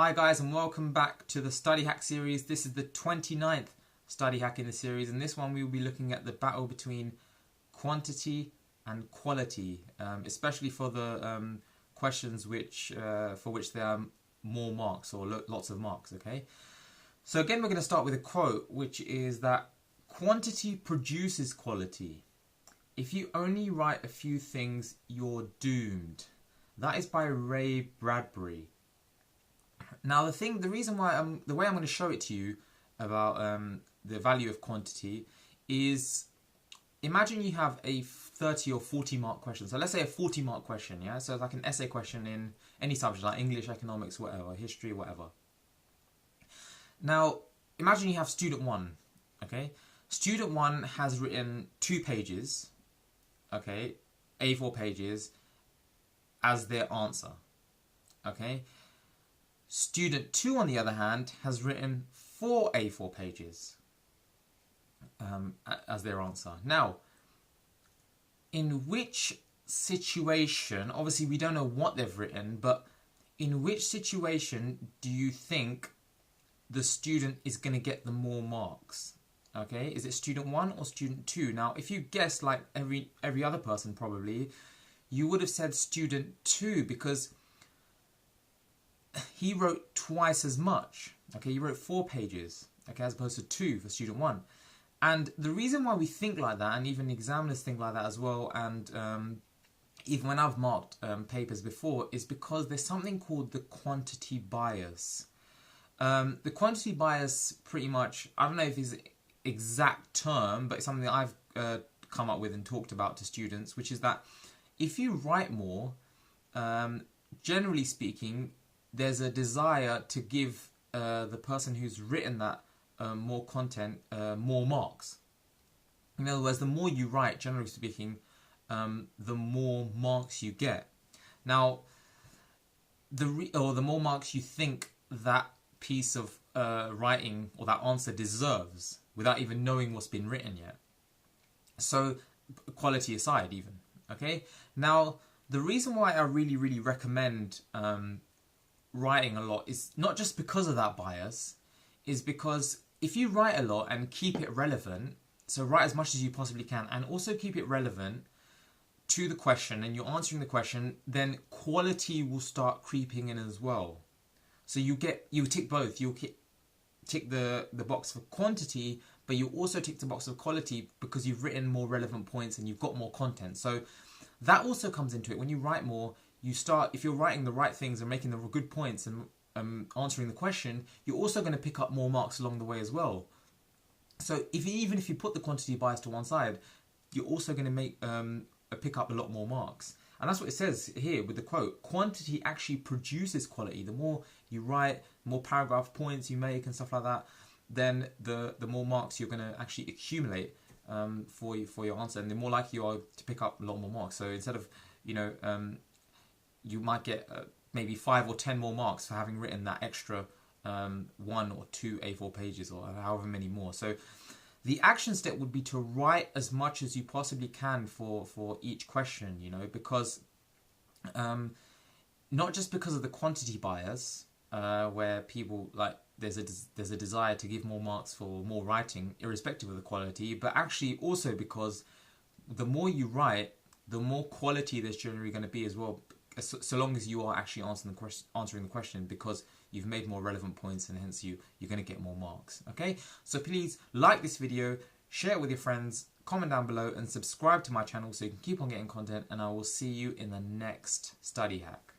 Hi guys, and welcome back to the Study Hack series. This is the 29th Study Hack in the series. In this one we will be looking at the battle between quantity and quality, especially for the questions for which there are more marks or lots of marks. Okay, so again we're going to start with a quote, which is that quantity produces quality. If you only write a few things, you're doomed. That is by Ray Bradbury. Now the reason why the way I'm going to show it to you about the value of quantity is, imagine you have a 30 or 40 mark question. So let's say a 40 mark question, yeah? So it's like an essay question in any subject, like English, economics, whatever, history, whatever. Now, imagine you have student 1, okay? Student 1 has written 2 pages, okay, A4 pages, as their answer, okay? Student 2, on the other hand, has written 4 A4 pages as their answer. Now, in which situation, obviously we don't know what they've written, but in which situation do you think the student is going to get the more marks? Okay, is it student 1 or student 2? Now, if you guessed like every other person probably, you would have said student 2 because he wrote twice as much. Okay, he wrote 4 pages, okay, as opposed to 2 for student 1. And the reason why we think like that, and even examiners think like that as well, and even when I've marked papers before, is because there's something called the quantity bias. The quantity bias, pretty much, I don't know if it's an exact term, but it's something that I've come up with and talked about to students, which is that if you write more, generally speaking, there's a desire to give the person who's written that more content more marks. In other words, the more you write, generally speaking, the more marks you get. Now, the more marks you think that piece of writing or that answer deserves, without even knowing what's been written yet. So, quality aside, even. Okay. Now, the reason why I really recommend writing a lot is not just because of that bias, is because if you write a lot and keep it relevant, so write as much as you possibly can and also keep it relevant to the question and you're answering the question, then quality will start creeping in as well. So you tick both. You'll tick the box for quantity, but you also tick the box of quality because you've written more relevant points and you've got more content. So that also comes into it. When you write more, you start, if you're writing the right things and making the good points and answering the question, you're also going to pick up more marks along the way as well. So even if you put the quantity bias to one side, you're also going to pick up a lot more marks. And that's what it says here with the quote. Quantity actually produces quality. The more you write, more paragraph points you make and stuff like that, then the more marks you're going to actually accumulate for your answer, and the more likely you are to pick up a lot more marks. So instead of, you might get maybe 5 or 10 more marks for having written that extra 1 or 2 A4 pages or however many more. So the action step would be to write as much as you possibly can for each question, because not just because of the quantity bias, where people there's a desire to give more marks for more writing, irrespective of the quality, but actually also because the more you write, the more quality there's generally going to be as well, so long as you are actually answering the question, because you've made more relevant points and hence you're going to get more marks. Okay, so please like this video, share it with your friends, comment down below and subscribe to my channel so you can keep on getting content, and I will see you in the next study hack.